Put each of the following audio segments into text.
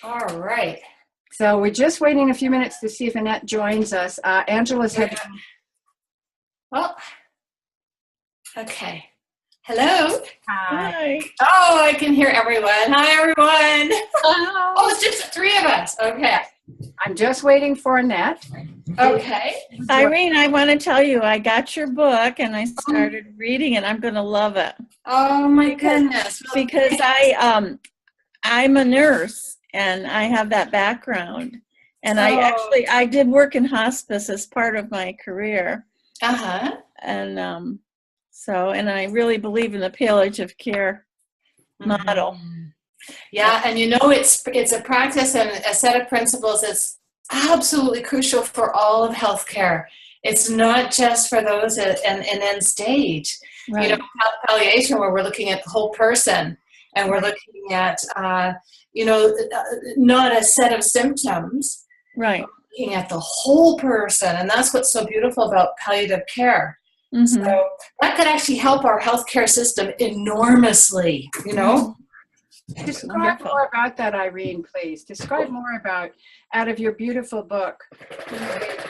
All right. So we're just waiting a few minutes to see if Annette joins us. Angela's having... Well, okay. Hello. Hi. Oh, I can hear everyone. Hi, everyone. Hello. Oh, it's just the three of us. Okay. I'm just waiting for Annette. Okay. Irene, I want to tell you, I got your book and I started reading it. I'm going to love it. Oh my goodness. Because I'm a nurse and I have that background. And I did work in hospice as part of my career. Uh-huh. And and I really believe in the palliative care model. Yeah, and it's a practice and a set of principles that's absolutely crucial for all of healthcare. It's not just for those in end stage. Right. You know, palliation, where we're looking at the whole person and we're looking at, not a set of symptoms. Right. Looking at the whole person, and that's what's so beautiful about palliative care. Mm-hmm. So that could actually help our healthcare system enormously, you know? Describe more about that, Irene, please. Describe more about, out of your beautiful book,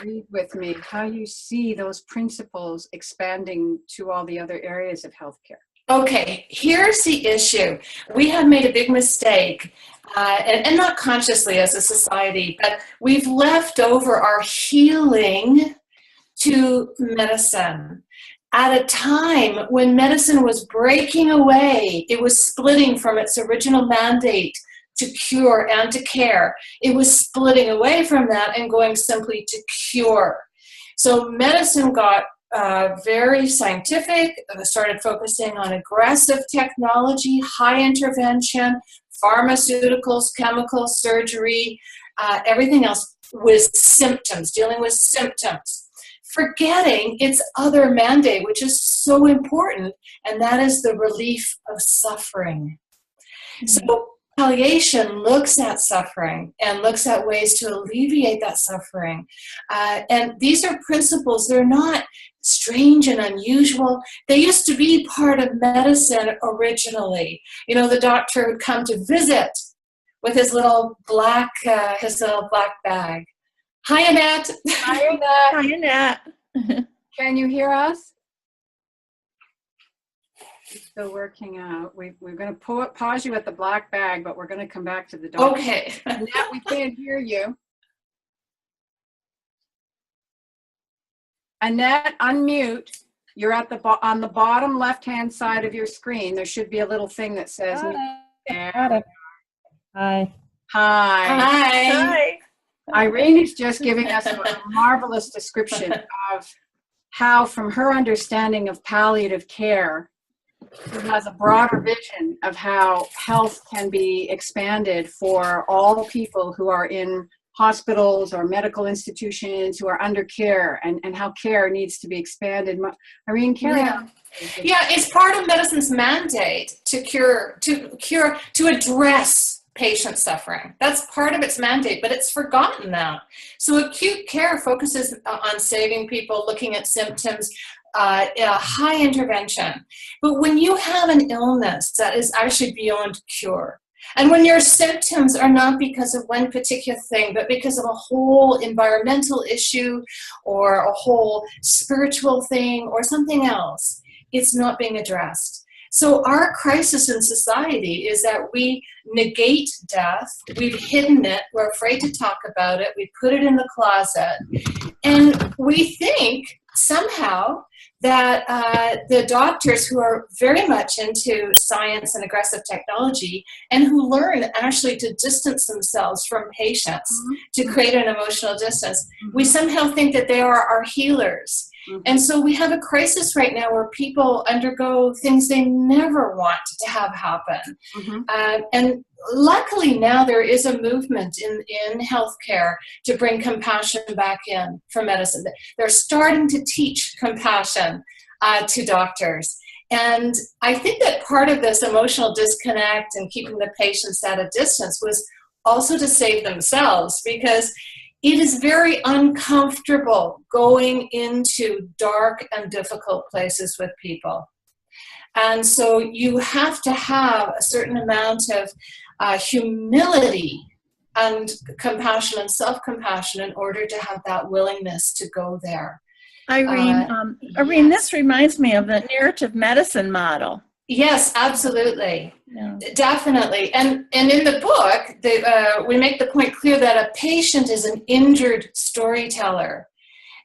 read with me, how you see those principles expanding to all the other areas of healthcare. Okay, here's the issue. We have made a big mistake, and not consciously as a society, but we've left over our healing to medicine. At a time when medicine was breaking away, it was splitting from its original mandate to cure and to care. It was splitting away from that and going simply to cure. So medicine got very scientific, started focusing on aggressive technology, high intervention, pharmaceuticals, chemicals, surgery, everything else was symptoms, dealing with symptoms, forgetting its other mandate, which is so important, and that is the relief of suffering. Mm-hmm. So palliation looks at suffering and looks at ways to alleviate that suffering. And these are principles, they're not strange and unusual. They used to be part of medicine originally. You know, the doctor would come to visit with his little black bag. Hi, Annette. Hi, Annette. Hi, Annette. Can you hear us? It's still working out. We're going to pause you at the black bag, but we're going to come back to the dog. Okay. Annette, we can't hear you. Annette, unmute. You're at on the bottom left-hand side of your screen. There should be a little thing that says. Hi. Hi. Hi. Irene is just giving us a marvelous description of how, from her understanding of palliative care, she has a broader vision of how health can be expanded for all people who are in hospitals or medical institutions who are under care, and how care needs to be expanded. Irene, carry on. Yeah, it's part of medicine's mandate to address patient suffering. That's part of its mandate, but it's forgotten now. So acute care focuses on saving people, looking at symptoms, high intervention. But when you have an illness that is actually beyond cure, and when your symptoms are not because of one particular thing, but because of a whole environmental issue or a whole spiritual thing or something else, it's not being addressed. So our crisis in society is that we negate death, we've hidden it, we're afraid to talk about it, we put it in the closet, and we think somehow that the doctors who are very much into science and aggressive technology and who learn actually to distance themselves from patients, to create an emotional distance, we somehow think that they are our healers. And so we have a crisis right now where people undergo things they never want to have happen. And luckily now there is a movement in healthcare to bring compassion back in for medicine. They're starting to teach compassion to doctors. And I think that part of this emotional disconnect and keeping the patients at a distance was also to save themselves, because it is very uncomfortable going into dark and difficult places with people. And so you have to have a certain amount of humility and compassion and self-compassion in order to have that willingness to go there. Irene, Irene, this reminds me of the narrative medicine model. Yes, absolutely. Yeah. Definitely. And in the book, we make the point clear that a patient is an injured storyteller.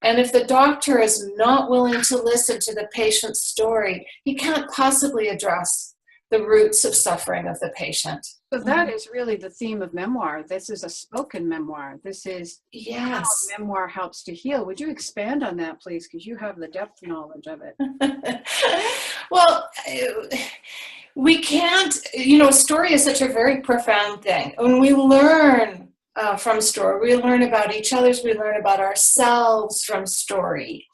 And if the doctor is not willing to listen to the patient's story, he can't possibly address the roots of suffering of the patient. So that is really the theme of Memoir. This is a spoken memoir. This is how memoir helps to heal. Would you expand on that, please? Because you have the depth knowledge of it. Well, we can't, story is such a very profound thing. When we learn from story, we learn about each other's, we learn about ourselves from story.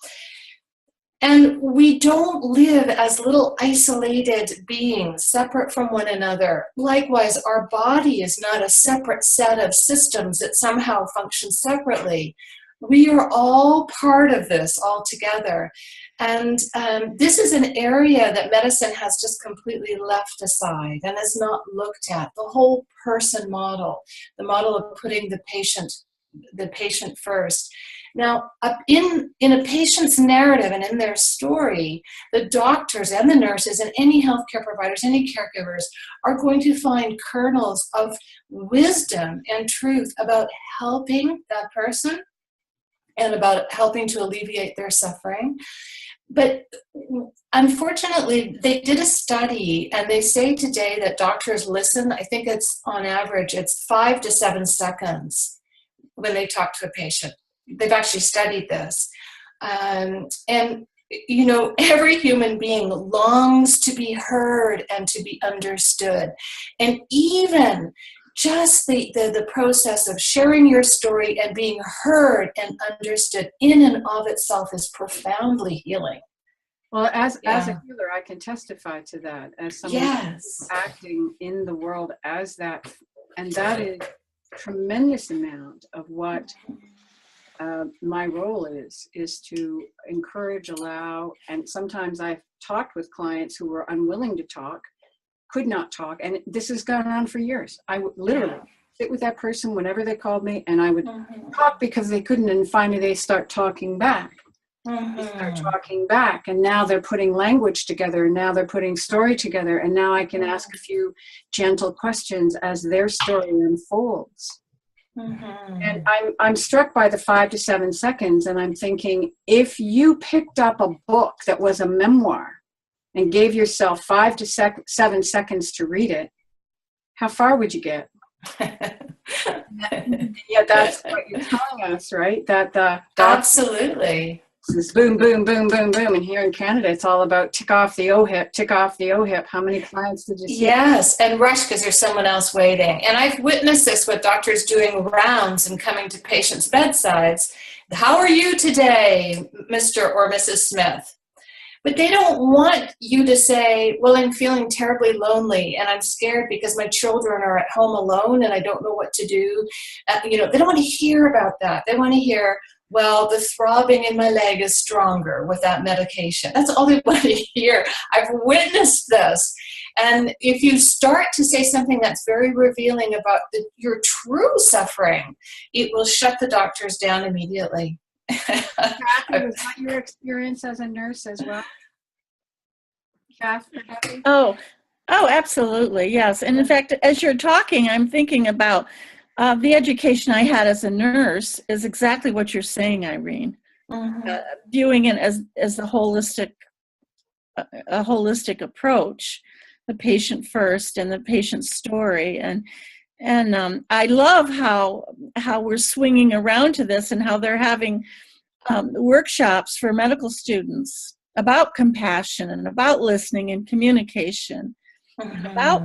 And we don't live as little isolated beings, separate from one another. Likewise, our body is not a separate set of systems that somehow function separately. We are all part of this all together. And this is an area that medicine has just completely left aside and has not looked at. The whole person model, the model of putting the patient first. Now, in a patient's narrative and in their story, the doctors and the nurses and any healthcare providers, any caregivers are going to find kernels of wisdom and truth about helping that person and about helping to alleviate their suffering. But unfortunately, they did a study and they say today that doctors listen, I think it's on average, it's 5 to 7 seconds when they talk to a patient. They've actually studied this. And, every human being longs to be heard and to be understood. And even just the process of sharing your story and being heard and understood in and of itself is profoundly healing. Well, as a healer, I can testify to that as someone who's acting in the world as that. And that is a tremendous amount of what my role is to encourage, allow, and sometimes I've talked with clients who were unwilling to talk, could not talk, and this has gone on for years. I would literally sit with that person whenever they called me, and I would talk because they couldn't, and finally they start talking back. They start talking back, and now they're putting language together, and now they're putting story together, and now I can ask a few gentle questions as their story unfolds. And I'm struck by the 5 to 7 seconds, and I'm thinking, if you picked up a book that was a memoir and gave yourself 5 to 7 seconds to read it, how far would you get? Yeah, that's what you're telling us, right? That Absolutely. It's boom, boom, boom, boom, boom. And here in Canada, it's all about tick off the O-hip, tick off the O-hip. How many clients did you see? Yes, and rush because there's someone else waiting. And I've witnessed this with doctors doing rounds and coming to patients' bedsides. How are you today, Mr. or Mrs. Smith? But they don't want you to say, well, I'm feeling terribly lonely and I'm scared because my children are at home alone and I don't know what to do. They don't want to hear about that. They want to hear, well, the throbbing in my leg is stronger with that medication. That's all they want to hear. I've witnessed this. And if you start to say something that's very revealing about your true suffering, it will shut the doctors down immediately. Kathy, was that your experience as a nurse as well? Kathy? Oh, absolutely, yes. And in fact, as you're talking, I'm thinking about the education I had as a nurse is exactly what you're saying, Irene. Viewing it as a holistic approach, the patient first and the patient's story, and I love how we're swinging around to this and how they're having workshops for medical students about compassion and about listening and communication, and about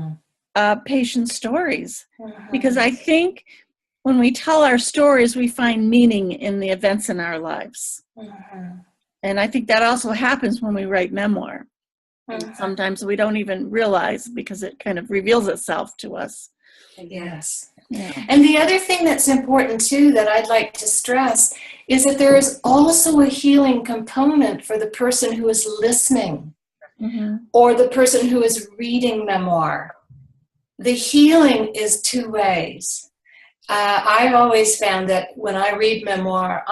patient stories, because I think when we tell our stories, we find meaning in the events in our lives. And I think that also happens when we write memoir. And sometimes we don't even realize because it kind of reveals itself to us. Yes. Yeah. And the other thing that's important too that I'd like to stress is that there is also a healing component for the person who is listening or the person who is reading memoir. The healing is two ways. I've always found that when I read memoir,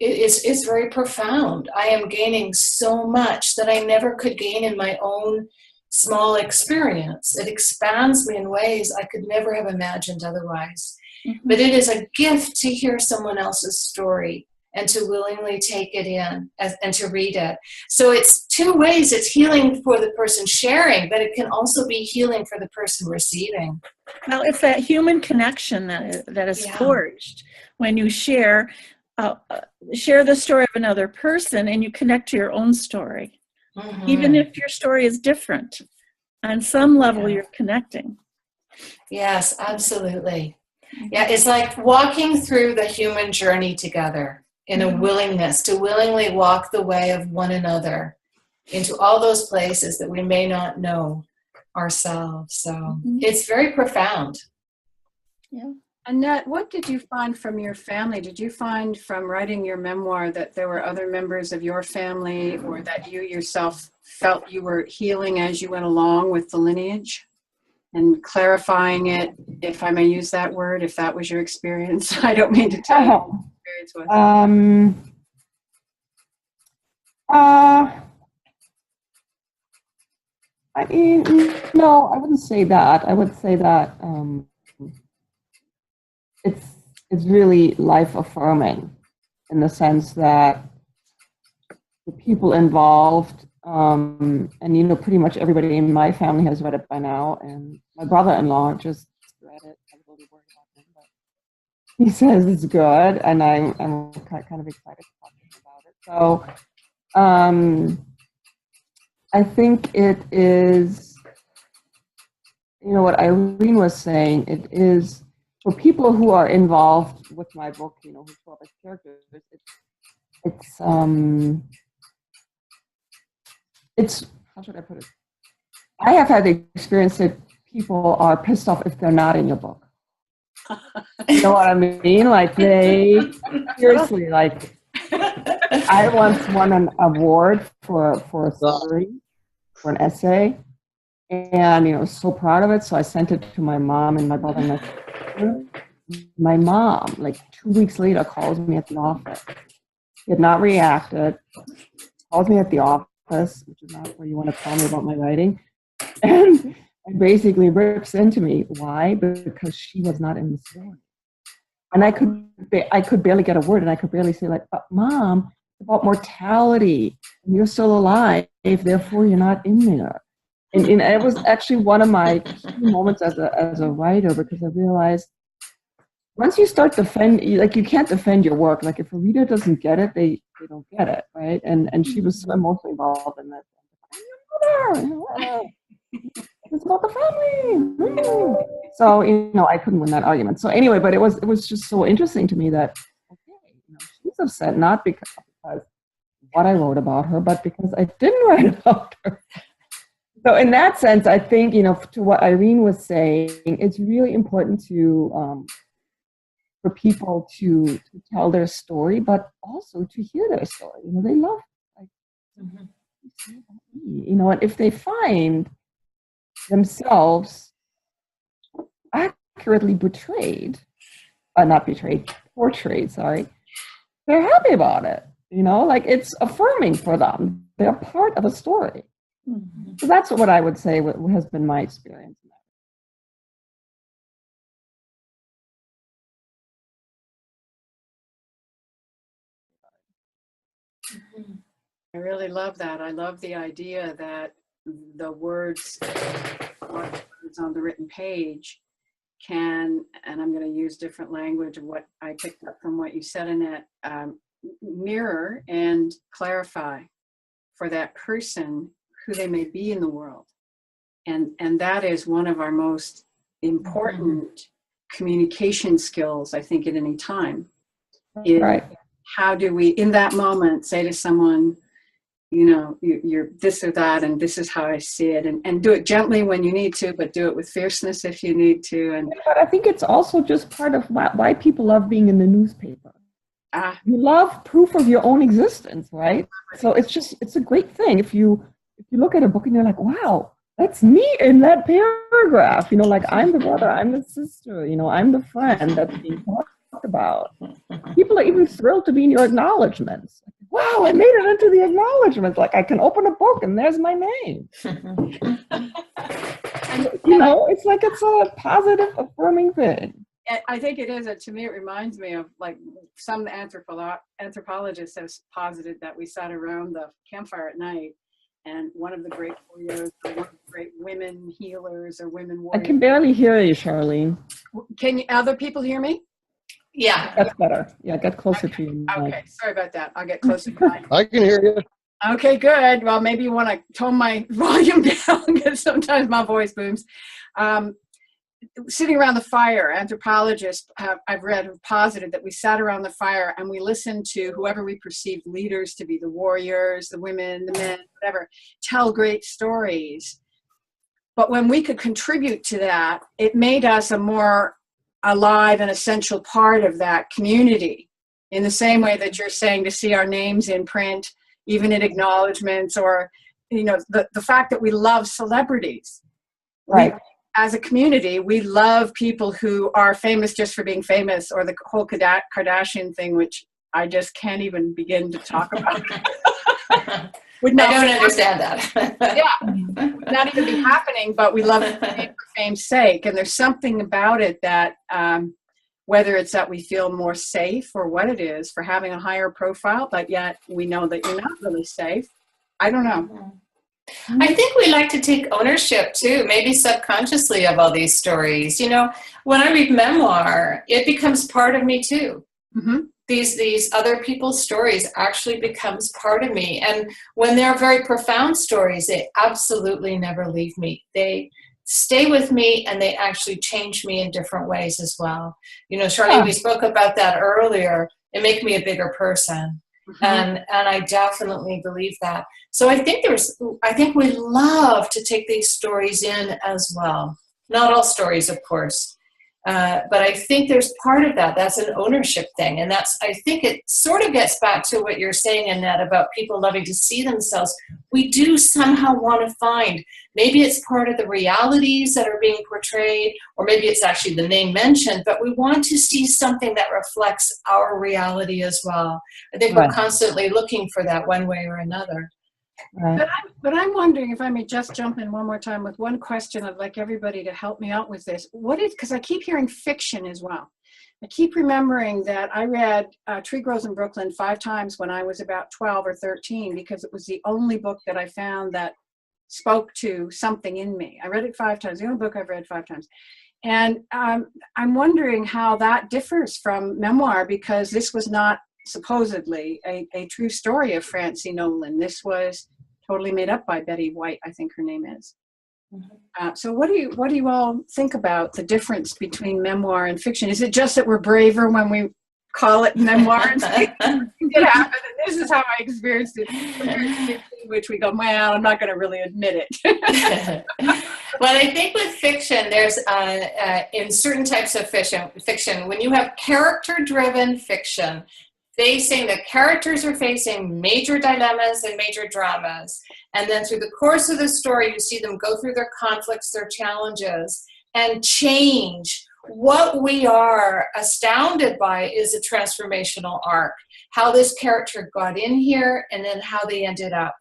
it's very profound. I am gaining so much that I never could gain in my own small experience. It expands me in ways I could never have imagined otherwise. Mm-hmm. But it is a gift to hear someone else's story and to willingly take it in and to read it. So it's two ways. It's healing for the person sharing, but it can also be healing for the person receiving. Well, it's that human connection that is forged when you share the story of another person and you connect to your own story. Mm-hmm. Even if your story is different, on some level you're connecting. Yes, absolutely. Yeah, it's like walking through the human journey together in a willingness to willingly walk the way of one another into all those places that we may not know ourselves. So it's very profound. Yeah. Annette, what did you find from your family? Did you find from writing your memoir that there were other members of your family, or that you yourself felt you were healing as you went along with the lineage and clarifying it, if I may use that word, if that was your experience? I don't mean to tell you what your experience was. I mean, no, I wouldn't say that. I would say that it's really life affirming, in the sense that the people involved, and pretty much everybody in my family has read it by now, and my brother-in-law just read it. I was a little worried about him, but he says it's good, and I'm kind of excited to talk to him about it. So I think it is, what Irene was saying, it is for people who are involved with my book, who show up as characters, it's how should I put it? I have had the experience that people are pissed off if they're not in your book. You know what I mean? Like, they seriously, like, I once won an award for a story, for an essay, and I was so proud of it. So I sent it to my mom and my brother and my sister. My mom, like 2 weeks later, calls me at the office. She had not reacted. Calls me at the office, which is not where you want to tell me about my writing, and basically rips into me. Why? Because she was not in the story. And I could barely get a word, and I could barely say, like, but Mom, it's about mortality, and you're still alive, therefore you're not in there. And it was actually one of my key moments as a writer, because I realized once you start you can't defend your work. Like, if a reader doesn't get it, they don't get it, right? And she was so emotionally involved in that. It's about the family. So, I couldn't win that argument. So anyway, but it was just so interesting to me that, okay, she's upset not because what I wrote about her, but because I didn't write about her. So in that sense, I think, to what Irene was saying, it's really important for people to tell their story, but also to hear their story. They love, like, and if they find themselves accurately portrayed, sorry, they're happy about it. Like, it's affirming for them. They're part of a story. Mm-hmm. So that's what I would say what has been my experience. I really love that. I love the idea that the words on the written page can, and I'm going to use different language of what I picked up from what you said in it, mirror and clarify for that person who they may be in the world. And that is one of our most important communication skills, I think, at any time. Right. How do we, in that moment, say to someone, you're this or that, and this is how I see it, and do it gently when you need to, but do it with fierceness if you need to. But I think it's also just part of why people love being in the newspaper. You love proof of your own existence, right? So it's a great thing if you look at a book and you're like, wow, that's me in that paragraph. paragraph, like I'm the brother, I'm the sister, I'm the friend that's being talked about. People are even thrilled to be in your acknowledgments. Wow, I made it into the acknowledgments. Like I can open a book and there's my name. It's like it's a positive, affirming thing. I think it is. To me, it reminds me of like some anthropologists have posited that we sat around the campfire at night, and one of the great warriors, or one of the great women healers or women warriors. I can barely hear you, Charlene. Can other people hear me? Yeah. That's better. Yeah, get closer to you. Okay, sorry about that. I'll get closer to you. I can hear you. Okay, good. Well, maybe you want to tone my volume down because sometimes my voice booms. Sitting around the fire, anthropologists I've read have posited that we sat around the fire and we listened to whoever we perceived leaders to be, the warriors, the women, the men, whatever, tell great stories. But when we could contribute to that, it made us a more alive and essential part of that community, in the same way that you're saying to see our names in print, even in acknowledgments, or the fact that we love celebrities. Right. As a community, we love people who are famous just for being famous, or the whole Kardashian thing, which I just can't even begin to talk about. I don't understand that. Yeah, would not even be happening, but we love it for fame's sake. And there's something about it that, whether it's that we feel more safe or what it is for having a higher profile, but yet we know that you're not really safe. I don't know. I think we like to take ownership too, maybe subconsciously, of all these stories. When I read Memoir, it becomes part of me too. Mm-hmm. These other people's stories actually becomes part of me. And when they're very profound stories, they absolutely never leave me. They stay with me and they actually change me in different ways as well. Charlene, we spoke about that earlier. They make me a bigger person. Mm-hmm. And I definitely believe that. So I think we love to take these stories in as well. Not all stories, of course. But I think there's part of that. That's an ownership thing. And I think it sort of gets back to what you're saying, Annette, about people loving to see themselves. We do somehow want to find, maybe it's part of the realities that are being portrayed, or maybe it's actually the name mentioned, but we want to see something that reflects our reality as well. I think we're constantly looking for that one way or another. Right. But I'm wondering if I may just jump in one more time with one question. I'd like everybody to help me out with this. Because I keep hearing fiction as well. I keep remembering that I read Tree Grows in Brooklyn 5 times when I was about 12 or 13, because it was the only book that I found that spoke to something in me. I read it 5 times, the only book I've read 5 times. And I'm wondering how that differs from Memoir, because this was not supposedly a true story of Francine Nolan. This was totally made up by Betty White, I think her name is. Mm-hmm. So what do you all think about the difference between memoir and fiction? Is it just that we're braver when we call it memoir and say it happened, and this is how I experienced it, which we go, well, I'm not going to really admit it. Well, I think with fiction, there's in certain types of fiction, when you have character-driven fiction, the characters are facing major dilemmas and major dramas. And then through the course of the story, you see them go through their conflicts, their challenges, and change. What we are astounded by is a transformational arc, how this character got in here and then how they ended up.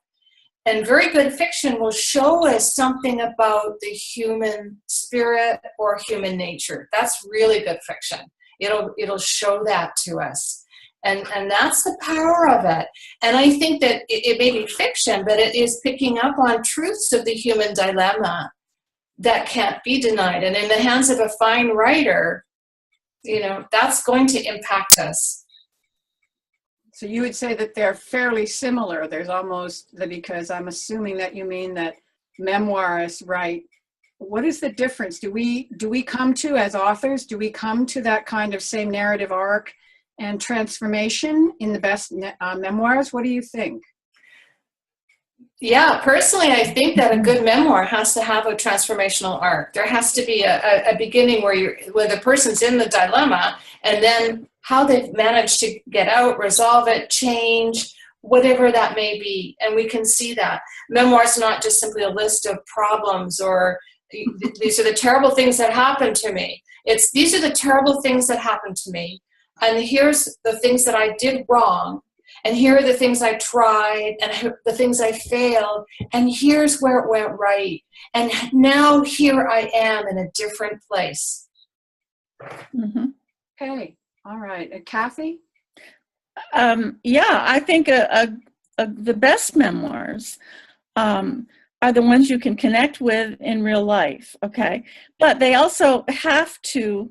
And very good fiction will show us something about the human spirit or human nature. That's really good fiction. It'll show that to us. And that's the power of it. And I think that it may be fiction, but it is picking up on truths of the human dilemma that can't be denied. And in the hands of a fine writer, that's going to impact us. So you would say that they're fairly similar. There's almost, because I'm assuming that you mean that memoirists write. What is the difference? Do we come to, as authors, do we come to that kind of same narrative arc and transformation in the best memoirs? What do you think? Yeah, personally, I think that a good memoir has to have a transformational arc. There has to be a beginning where the person's in the dilemma, and then how they've managed to get out, resolve it, change, whatever that may be. And we can see that. Memoir is not just simply a list of problems or these are the terrible things that happened to me. These are the terrible things that happened to me. And here's the things that I did wrong. And here are the things I tried and the things I failed. And here's where it went right. And now here I am in a different place. Mm-hmm. Okay. All right. Kathy? Yeah, I think the best memoirs are the ones you can connect with in real life. Okay. But they also have to,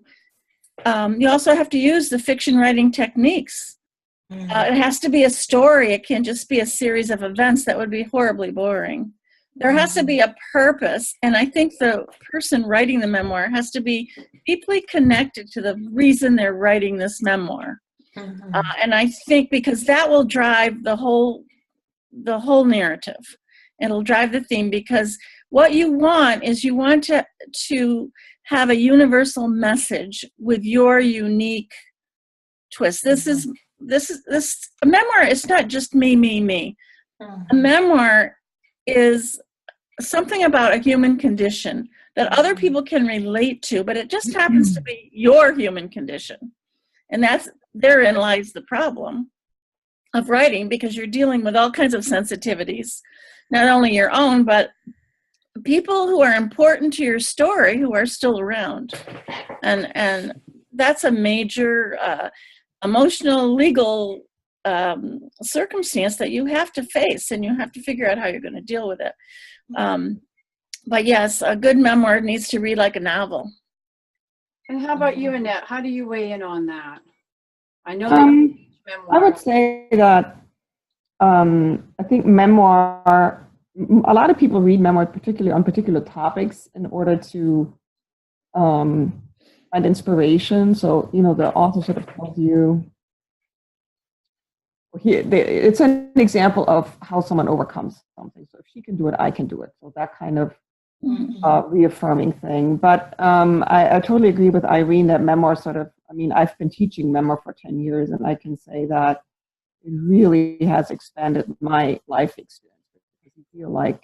you also have to use the fiction writing techniques. It has to be a story. It can't just be a series of events. That would be horribly boring. There has to be a purpose, and I think the person writing the memoir has to be deeply connected to the reason they're writing this memoir. And I think because that will drive the whole narrative. It'll drive the theme, because what you want is you want to have a universal message with your unique twist. This a memoir is not just me. A memoir is something about a human condition that other people can relate to, but it just happens to be your human condition. And therein lies the problem of writing, because you're dealing with all kinds of sensitivities, not only your own, but people who are important to your story who are still around. And that's a major emotional, legal circumstance that you have to face, and you have to figure out how you're going to deal with it. But yes, a good memoir needs to read like a novel. And how about you, Annette? How do you weigh in on that? I know I would say that I think memoir, a lot of people read memoir particularly on particular topics in order to find inspiration. So, the author sort of tells you, it's an example of how someone overcomes something. So if she can do it, I can do it. So that kind of reaffirming thing. But I totally agree with Irene that memoir I've been teaching memoir for 10 years, and I can say that it really has expanded my life experience. Because you feel like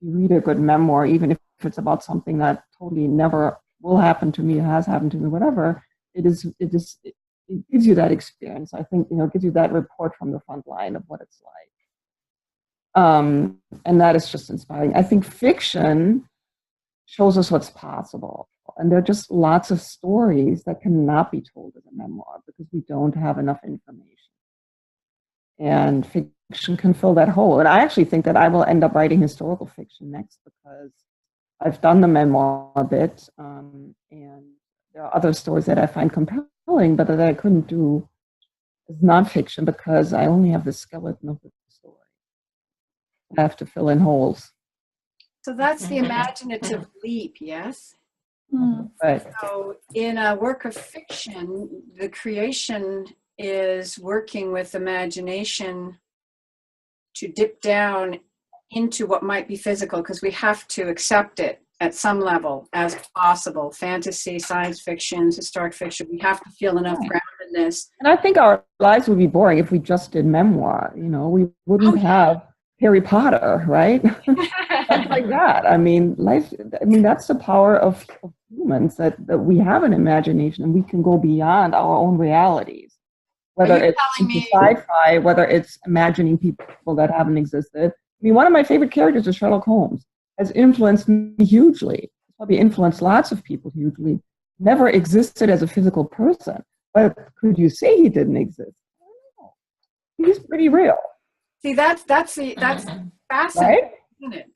you read a good memoir, even if it's about something that totally never will happen to me, has happened to me, whatever, it gives you that experience. I think, it gives you that report from the front line of what it's like. And that is just inspiring. I think fiction shows us what's possible. And there are just lots of stories that cannot be told as a memoir because we don't have enough information. And fiction can fill that hole. And I actually think that I will end up writing historical fiction next, because I've done the memoir a bit, and there are other stories that I find compelling, but that I couldn't do as nonfiction because I only have the skeleton of the story. I have to fill in holes. So that's the imaginative leap, yes? Right. So in a work of fiction, the creation is working with imagination to dip down into what might be physical, because we have to accept it at some level as possible. Fantasy, science fiction, historic fiction, we have to feel enough groundedness. And I think our lives would be boring if we just did memoir. We wouldn't have Harry Potter, right? Stuff like that. That's the power of humans, that we have an imagination and we can go beyond our own realities. Whether it's sci-fi, whether it's imagining people that haven't existed. One of my favorite characters is Sherlock Holmes. Has influenced me hugely. Probably influenced lots of people hugely. Never existed as a physical person. But could you say he didn't exist? I don't know. He's pretty real. See, that's fascinating, right? Isn't it?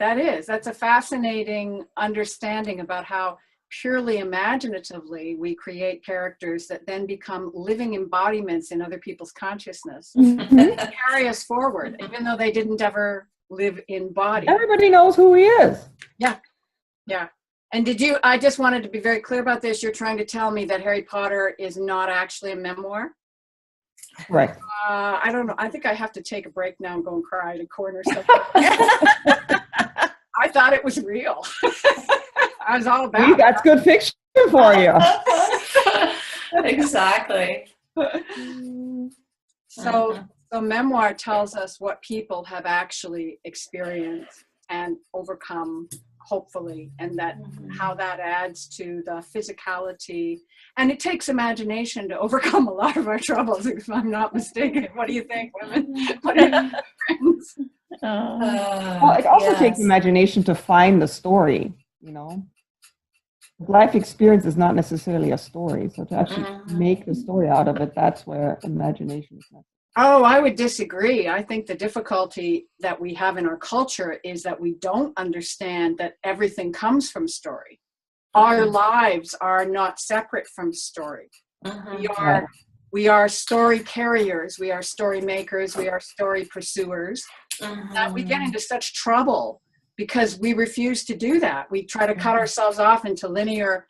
That's a fascinating understanding about how purely imaginatively we create characters that then become living embodiments in other people's consciousness that carry us forward, even though they didn't ever live in body. Everybody knows who he is. Yeah. And I just wanted to be very clear about this. You're trying to tell me that Harry Potter is not actually a memoir? Right. I don't know. I think I have to take a break now and go and cry in a corner. I thought it was real. I was all about it. That's good fiction for you. Exactly. So memoir tells us what people have actually experienced and overcome hopefully, and that how that adds to the physicality. And it takes imagination to overcome a lot of our troubles, if I'm not mistaken. What do you think, women? What do you think, friends? Well, it also takes imagination to find the story, you know. Life experience is not necessarily a story. So to actually make the story out of it, that's where imagination is necessary. Oh, I would disagree. I think the difficulty that we have in our culture is that we don't understand that everything comes from story. Our lives are not separate from story. We are story carriers, we are story makers, we are story pursuers. That we get into such trouble because we refuse to do that. We try to cut ourselves off into linear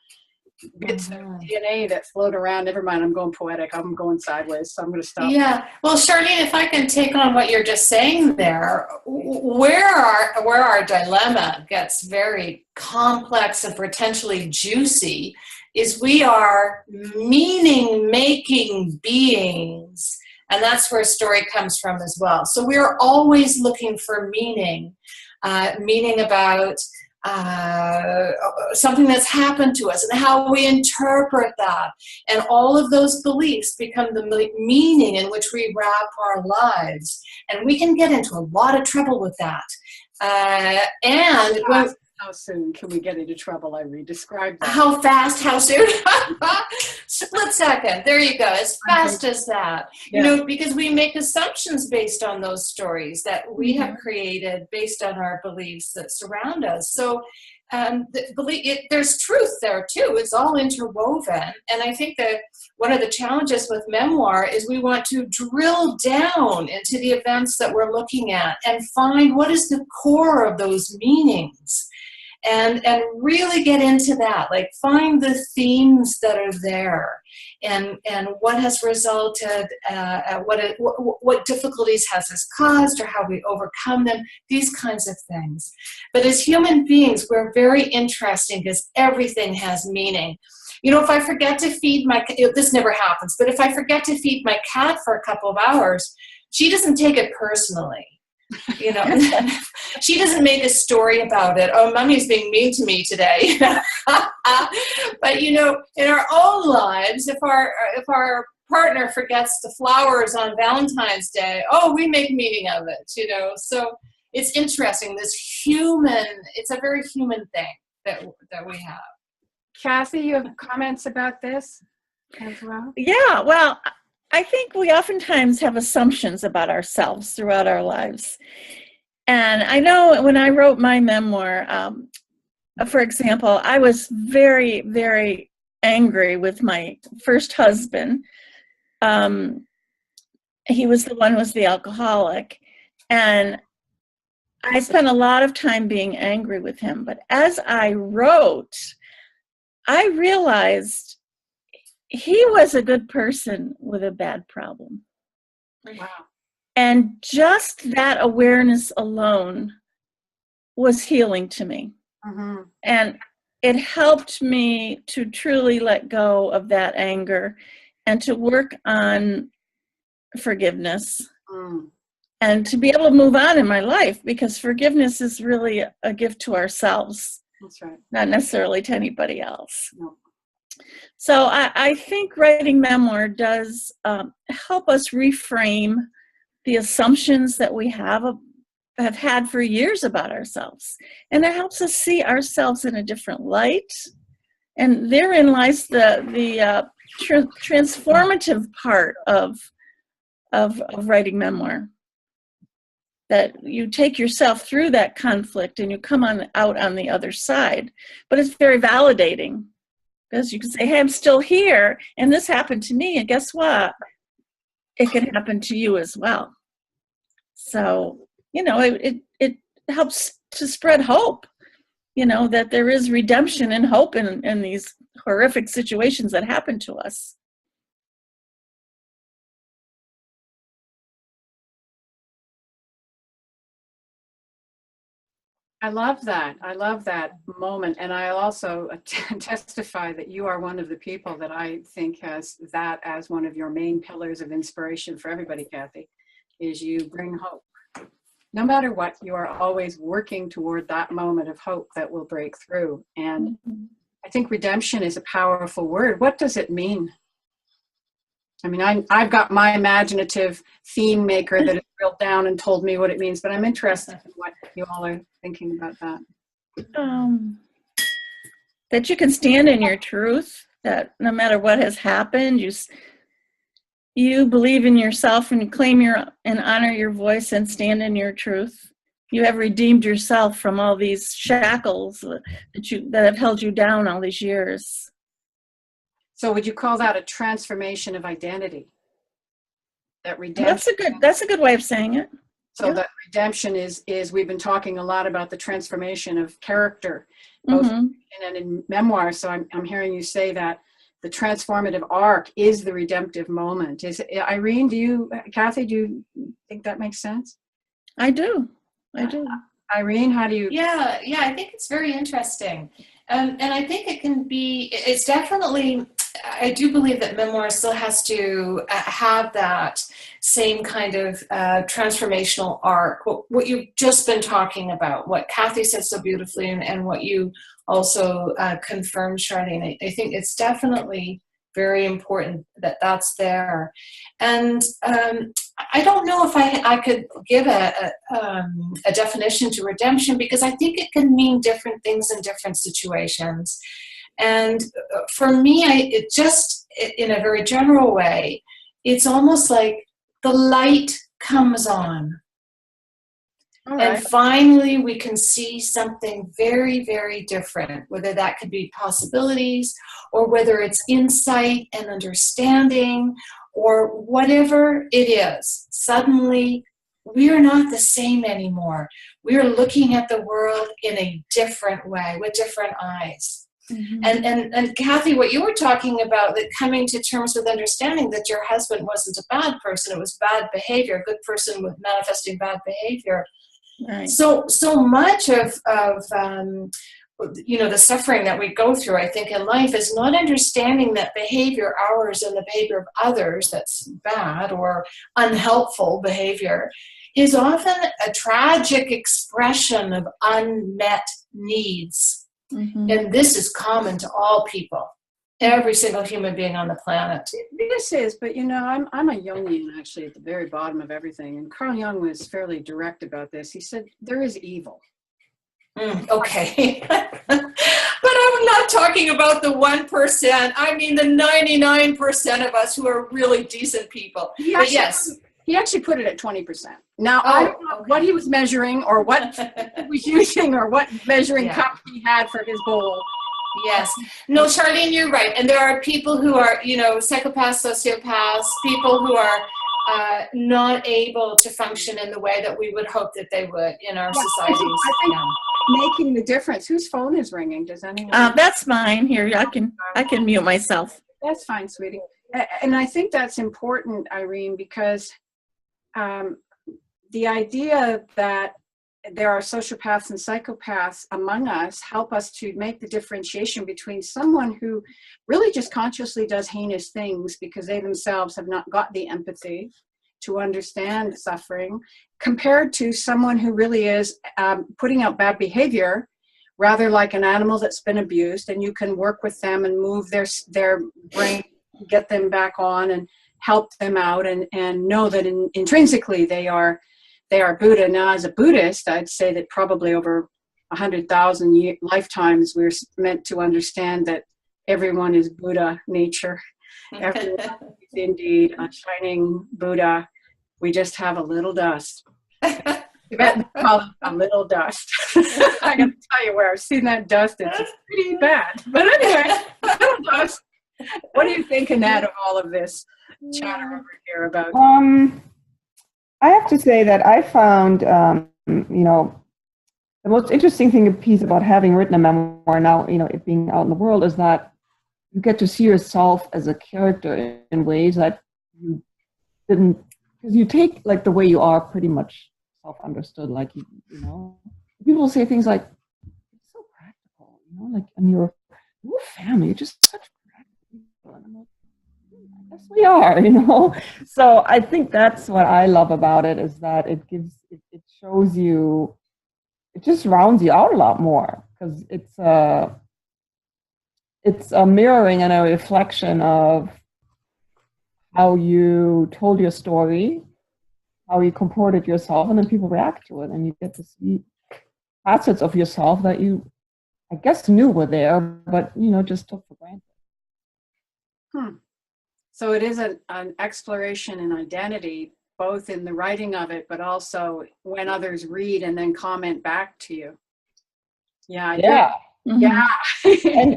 bits of DNA that float around. Never mind, I'm going poetic. I'm going sideways, so I'm going to stop. Yeah. Well, Charlene, if I can take on what you're just saying there, where our dilemma gets very complex and potentially juicy is we are meaning-making beings, and that's where story comes from as well. So we're always looking for meaning about something that's happened to us and how we interpret that. And all of those beliefs become the meaning in which we wrap our lives. And we can get into a lot of trouble with that. How soon can we get into trouble, Irene? Describe that. How fast, how soon? Split second. There you go. As fast as that. Yeah. You know, because we make assumptions based on those stories that we have created based on our beliefs that surround us. So there's truth there too. It's all interwoven. And I think that one of the challenges with Memoir is we want to drill down into the events that we're looking at and find what is the core of those meanings. And really get into that, like find the themes that are there, and what has resulted, what difficulties has this caused, or how we overcome them, these kinds of things. But as human beings, we're very interesting because everything has meaning. You know, if I forget to feed this never happens, but if I forget to feed my cat for a couple of hours, she doesn't take it personally. You know, she doesn't make a story about it. Oh, mommy's being mean to me today. But you know, in our own lives, if our partner forgets the flowers on Valentine's Day, oh, we make meaning of it. You know, so it's interesting. It's a very human thing that we have. Kathy, you have comments about this as well? Yeah, well, I think we oftentimes have assumptions about ourselves throughout our lives. And I know when I wrote my memoir, for example, I was very, very angry with my first husband. He was the one who was the alcoholic. And I spent a lot of time being angry with him. But as I wrote, I realized he was a good person with a bad problem. Wow. And just that awareness alone was healing to me. And it helped me to truly let go of that anger and to work on forgiveness and to be able to move on in my life, because forgiveness is really a gift to ourselves. That's right. Not necessarily to anybody else. No. So I think writing memoir does help us reframe the assumptions that we have had for years about ourselves. And it helps us see ourselves in a different light. And therein lies the transformative part of writing memoir. That you take yourself through that conflict and you come out on the other side. But it's very validating. Because you can say, hey, I'm still here, and this happened to me, and guess what? It can happen to you as well. So, you know, it helps to spread hope, you know, that there is redemption and hope in these horrific situations that happen to us. I love that. I love that moment. And I'll also testify that you are one of the people that I think has that as one of your main pillars of inspiration for everybody, Kathy, is you bring hope. no matter what, you are always working toward that moment of hope that will break through. And I think redemption is a powerful word. What does it mean? I mean, I've got my imaginative theme maker that has drilled down and told me what it means, but I'm interested in what you all are thinking about that. That you can stand in your truth, that no matter what has happened, you believe in yourself and claim and honor your voice and stand in your truth. You have redeemed yourself from all these shackles that have held you down all these years. So would you call that a transformation of identity? That redemption. That's a good way of saying it. So that redemption is we've been talking a lot about the transformation of character, both and in Memoir. So I'm hearing you say that the transformative arc is the redemptive moment. Is Irene, Kathy, do you think that makes sense? I do. Irene, how do you? Yeah, I think it's very interesting. And I think it's definitely, I do believe that Memoir still has to have that same kind of transformational arc, what you've just been talking about, what Kathy said so beautifully, and what you also confirmed, Charlene. I think it's definitely very important that that's there. And I don't know if I could give a definition to redemption, because I think it can mean different things in different situations. And for me, it just, in a very general way, it's almost like the light comes on. Right. And finally, we can see something very, very different, whether that could be possibilities or whether it's insight and understanding or whatever it is. Suddenly, we are not the same anymore. We are looking at the world in a different way, with different eyes. Mm-hmm. And Kathy, what you were talking about, that coming to terms with understanding that your husband wasn't a bad person, it was bad behavior, a good person with manifesting bad behavior. Right. So much of the suffering that we go through, I think, in life is not understanding that behavior, ours and the behavior of others, that's bad or unhelpful behavior, is often a tragic expression of unmet needs. Mm-hmm. And this is common to all people, every single human being on the planet. This is, but I'm a Jungian actually at the very bottom of everything. And Carl Jung was fairly direct about this. He said, there is evil. Okay. But I'm not talking about the 1%. I mean the 99% of us who are really decent people. But yes. He actually put it at 20%. Now, I don't know what he was measuring or what he was using or what measuring cup he had for his bowl. Yes. No, Charlene, you're right. And there are people who are, psychopaths, sociopaths, people who are not able to function in the way that we would hope that they would in our societies. I think making the difference. Whose phone is ringing? Does anyone? That's mine. Here, I can mute myself. That's fine, sweetie. And I think that's important, Irene, because the idea that there are sociopaths and psychopaths among us help us to make the differentiation between someone who really just consciously does heinous things because they themselves have not got the empathy to understand suffering, compared to someone who really is putting out bad behavior, rather like an animal that's been abused, and you can work with them and move their brain, get them back on and help them out, and know that intrinsically they are Buddha. Now, as a Buddhist, I'd say that probably over 100,000 lifetimes we're meant to understand that everyone is Buddha nature. Everyone is indeed a shining Buddha. We just have a little dust. Tibetans call it a little dust. I can tell you where I've seen that dust. It's pretty bad. But anyway, little dust. What do you think, Annette, of all of this chatter over here about? I have to say that I found, the most interesting piece about having written a memoir now, it being out in the world, is that you get to see yourself as a character in ways that you didn't, because you take like the way you are pretty much self-understood. Like, people say things like, it's so practical, and your family, you're just such practical people. And I'm like, yes, we are, So I think that's what I love about it, is that it shows you, it just rounds you out a lot more, because it's a mirroring and a reflection of how you told your story, how you comported yourself, and then people react to it, and you get to see facets of yourself that you, I guess, knew were there, but just took for granted. So it is an exploration in identity, both in the writing of it, but also when others read and then comment back to you. Yeah. Yeah. Mhm. Yeah.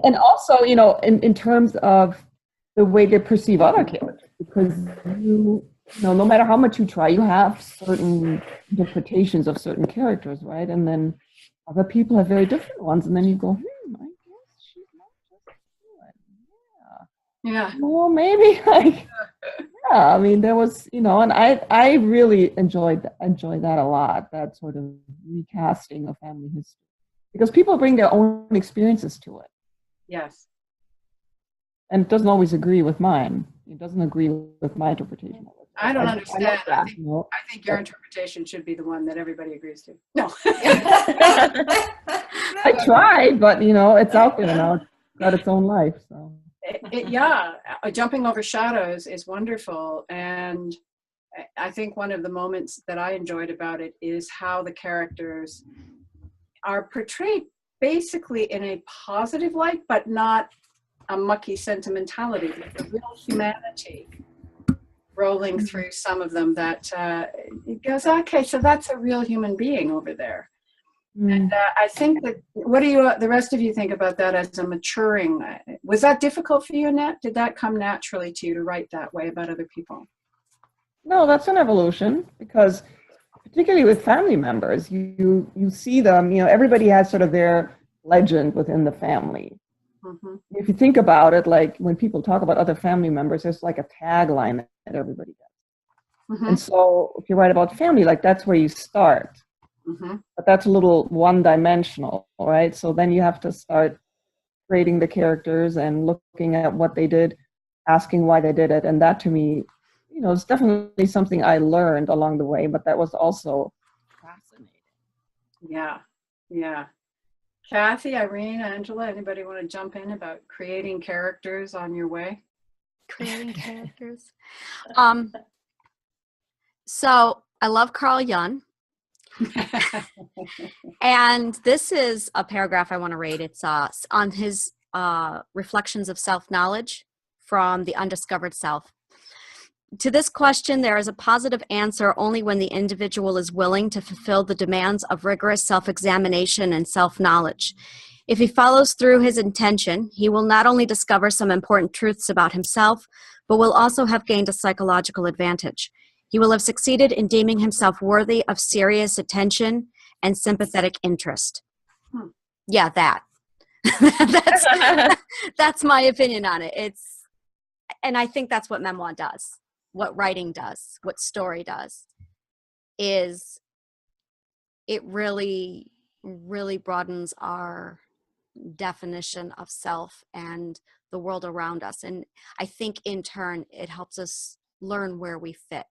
And also, in terms of the way they perceive other characters, because no matter how much you try, you have certain interpretations of certain characters, right? And then other people have very different ones, and then you go, I guess she's not just good. Yeah. Well, maybe yeah. I mean, there was, and I really enjoyed that a lot. That sort of recasting of family history, because people bring their own experiences to it. Yes. And it doesn't always agree with mine. It doesn't agree with my interpretation of it. I don't understand. like that, I think your interpretation should be the one that everybody agrees to. No. I tried, but it's out there now. It's got its own life. So Yeah, jumping over shadows is wonderful, and I think one of the moments that I enjoyed about it is how the characters are portrayed basically in a positive light, but not a mucky sentimentality. There's a real humanity rolling through some of them that it goes, okay, so that's a real human being over there. And I think that, what do you, the rest of you think about that as a maturing? Was that difficult for you, Annette? Did that come naturally to you to write that way about other people? No, that's an evolution, because particularly with family members, you see them, everybody has sort of their legend within the family. Mm-hmm. If you think about it, like when people talk about other family members, there's like a tagline that everybody does. Mm-hmm. And so if you write about family, like that's where you start. Mm-hmm. But that's a little one-dimensional, right? So then you have to start creating the characters and looking at what they did, asking why they did it. And that, to me, it's definitely something I learned along the way, but that was also fascinating. Yeah, yeah. Kathy, Irene, Angela, anybody want to jump in about creating characters on your way? Creating characters. So I love Carl Jung. And this is a paragraph I want to read. It's on his reflections of self-knowledge from the undiscovered self. To this question, there is a positive answer only when the individual is willing to fulfill the demands of rigorous self-examination and self-knowledge. If he follows through his intention, he will not only discover some important truths about himself, but will also have gained a psychological advantage. He will have succeeded in deeming himself worthy of serious attention and sympathetic interest. Yeah, that. That's my opinion on it. And I think that's what memoir does, what writing does, what story does, is it really, really broadens our definition of self and the world around us. And I think in turn, it helps us learn where we fit.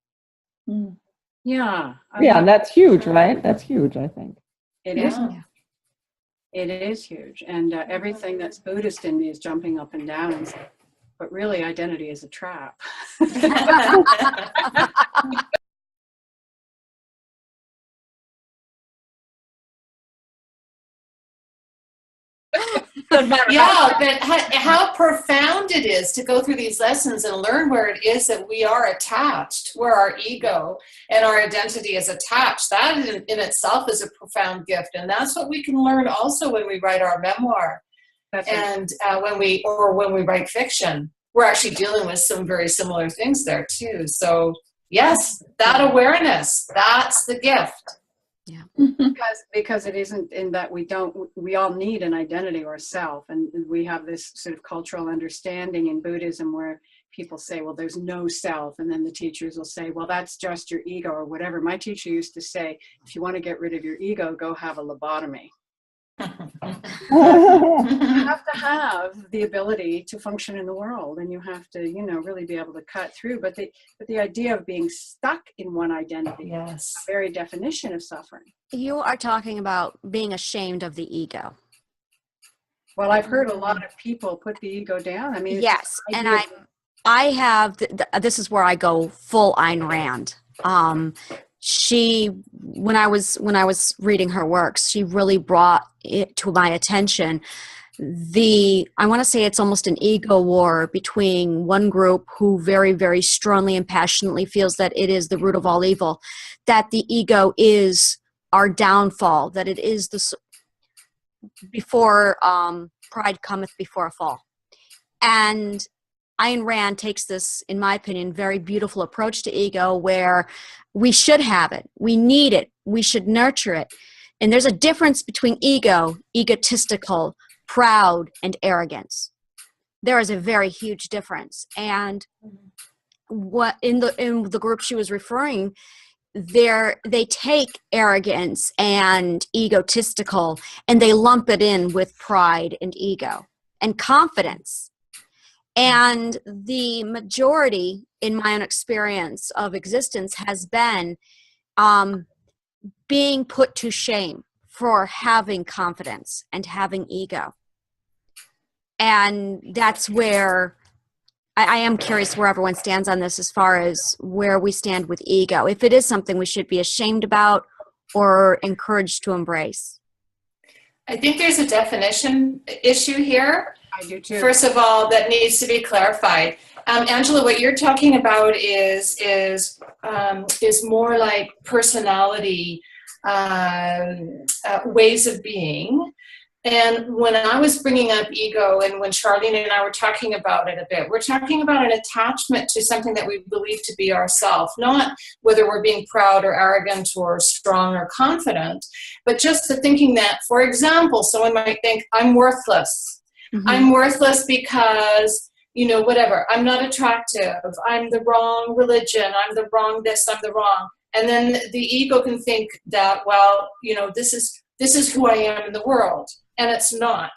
Yeah. Yeah, and that's huge, right? That's huge, I think. It is. It is huge. And everything that's Buddhist in me is jumping up and down. And saying, but really, identity is a trap. Yeah, but how profound it is to go through these lessons and learn where it is that we are attached, where our ego and our identity is attached. That in itself is a profound gift. And that's what we can learn also when we write our memoir. And when we write fiction, we're actually dealing with some very similar things there too. So yes, that awareness, that's the gift. Yeah. because it isn't in that we all need an identity or a self, and we have this sort of cultural understanding in Buddhism where people say, well, there's no self, and then the teachers will say, well, that's just your ego or whatever. My teacher used to say, if you want to get rid of your ego, go have a lobotomy. You have to have the ability to function in the world, and you have to, you know, really be able to cut through. But the idea of being stuck in one identity, Yes. the very definition of suffering. You are talking about being ashamed of the ego. Well, I've heard a lot of people put the ego down. I mean, it's Yes, this and idea I have, this is where I go full Ayn Rand. When I was reading her works, she really brought it to my attention. I want to say it's almost an ego war between one group who very, very strongly and passionately feels that it is the root of all evil, that the ego is our downfall, that it is before pride cometh before a fall. And Ayn Rand takes this, in my opinion, very beautiful approach to ego, where we should have it, we need it, we should nurture it. And there's a difference between ego, egotistical, proud, and arrogance. There is a very huge difference. And what in the group she was referring, they take arrogance and egotistical and they lump it in with pride and ego and confidence. And the majority, in my own experience of existence, has been being put to shame for having confidence and having ego. And that's where I am curious where everyone stands on this, as far as where we stand with ego, if it is something we should be ashamed about or encouraged to embrace. I think there's a definition issue here. I do too. First of all, that needs to be clarified. Angela, what you're talking about is more like personality, ways of being. And when I was bringing up ego, and when Charlene and I were talking about it a bit, we're talking about an attachment to something that we believe to be ourself, not whether we're being proud or arrogant or strong or confident, but just the thinking that, for example, someone might think, I'm worthless. Mm-hmm. I'm worthless because, you know, whatever, I'm not attractive, I'm the wrong religion, I'm the wrong this, I'm the wrong. And then the ego can think that, well, you know, this is who I am in the world. And it's not.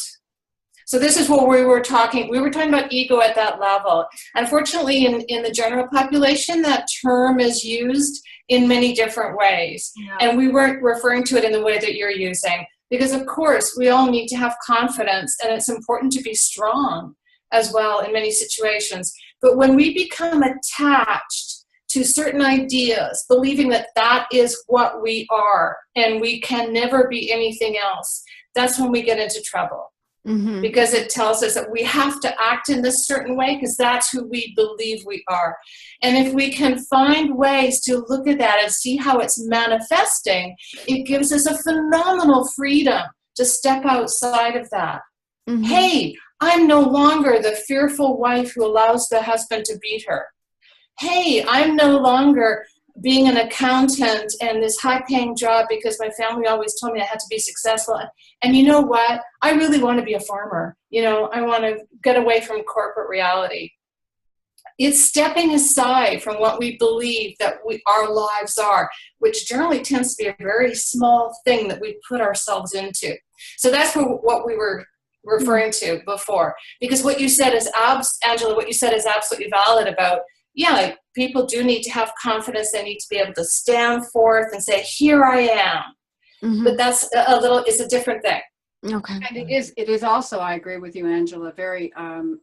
So this is what we were talking about ego at that level. Unfortunately, in the general population, that term is used in many different ways. Yeah. And we weren't referring to it in the way that you're using. Because of course, we all need to have confidence, and it's important to be strong as well in many situations. But when we become attached to certain ideas, believing that that is what we are, and we can never be anything else, that's when we get into trouble. Mm-hmm. Because it tells us that we have to act in this certain way because that's who we believe we are. And if we can find ways to look at that and see how it's manifesting, it gives us a phenomenal freedom to step outside of that. Mm-hmm. Hey, I'm no longer the fearful wife who allows the husband to beat her. Hey, I'm no longer being an accountant and this high-paying job because my family always told me I had to be successful. And you know what? I really want to be a farmer. You know, I want to get away from corporate reality. It's stepping aside from what we believe that our lives are, which generally tends to be a very small thing that we put ourselves into. So that's what we were referring to before. Because what you said is, Angela, what you said is absolutely valid about, yeah, like people do need to have confidence. They need to be able to stand forth and say, here I am. Mm-hmm. But that's it's a different thing. Okay. And it is also, I agree with you, Angela, very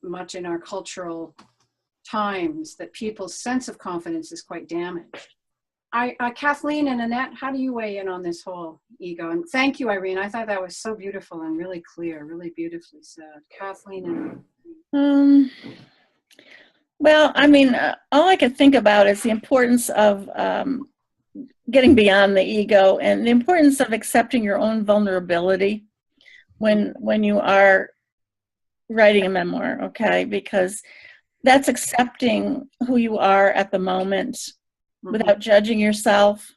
much in our cultural times that people's sense of confidence is quite damaged. Kathleen and Annette, how do you weigh in on this whole ego? And thank you, Irene. I thought that was so beautiful and really clear, really beautifully said. Kathleen and Well, I mean, all I could think about is the importance of getting beyond the ego and the importance of accepting your own vulnerability when you are writing a memoir, okay? Because that's accepting who you are at the moment without judging yourself.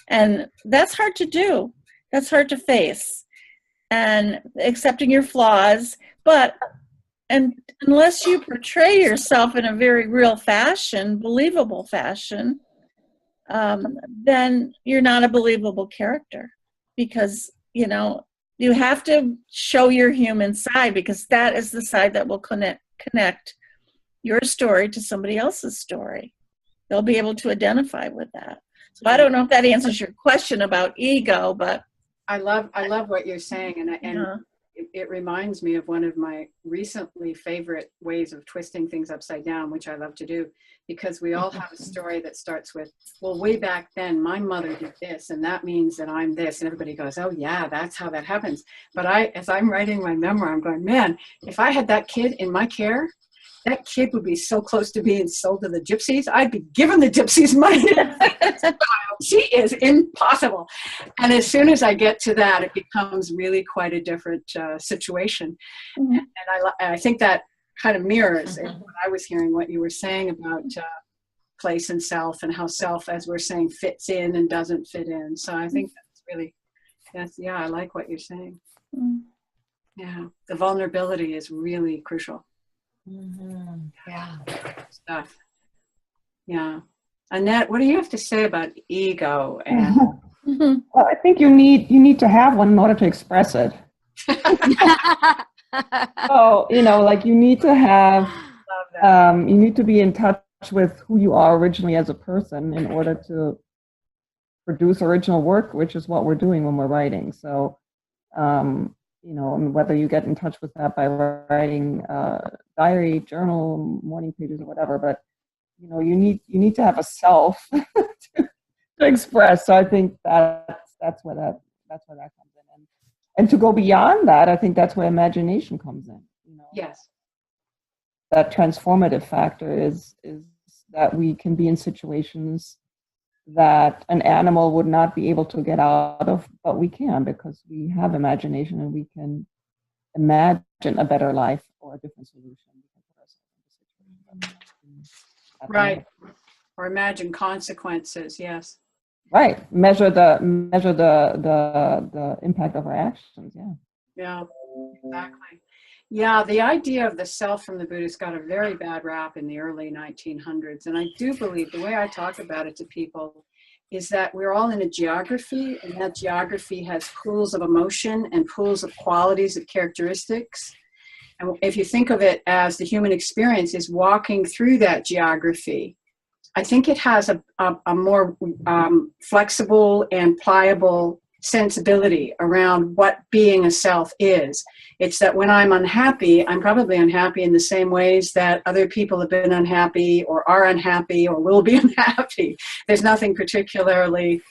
And that's hard to do. That's hard to face. And accepting your flaws, and unless you portray yourself in a very real fashion, believable fashion, then you're not a believable character because, you know, You have to show your human side, because that is the side that will connect your story to somebody else's story. They'll be able to identify with that. So I don't know if that answers your question about ego, but I love what you're saying, and yeah. it reminds me of one of my recently favorite ways of twisting things upside down, which I love to do, because we all have a story that starts with, well, way back then, my mother did this, and that means that I'm this, and everybody goes, oh yeah, that's how that happens. But as I'm writing my memoir, I'm going, man, if I had that kid in my care, that kid would be so close to being sold to the gypsies. I'd be giving the gypsies money. She is impossible. And as soon as I get to that, it becomes really quite a different situation. Mm-hmm. And I think that kind of mirrors what I was hearing, what you were saying about place and self, and how self, as we're saying, fits in and doesn't fit in. So I think yeah, I like what you're saying. Mm-hmm. Yeah, the vulnerability is really crucial. Mm-hmm. Yeah. Stuff. Yeah. Annette, what do you have to say about ego? And Well, I think you need to have one in order to express it. So, like you need to have, you need to be in touch with who you are originally as a person in order to produce original work, which is what we're doing when we're writing. So, and whether you get in touch with that by writing diary, journal, morning pages, or whatever, but you need to have a self to express. So I think that's where that comes in, and to go beyond that, I think that's where imagination comes in. Yes, that transformative factor is that we can be in situations that an animal would not be able to get out of, but we can, because we have imagination and we can imagine a better life or a different solution. We can put ourselves in the situation. right. Or imagine consequences. Yes. Right. Measure the impact of our actions. Yeah. Yeah. Exactly. Yeah, the idea of the self from the Buddhists got a very bad rap in the early 1900s. And I do believe the way I talk about it to people is that we're all in a geography, and that geography has pools of emotion and pools of qualities, of characteristics. And if you think of it as the human experience is walking through that geography, I think it has a more flexible and pliable sensibility around what being a self is. It's that when I'm unhappy, I'm probably unhappy in the same ways that other people have been unhappy or are unhappy or will be unhappy. There's nothing particularly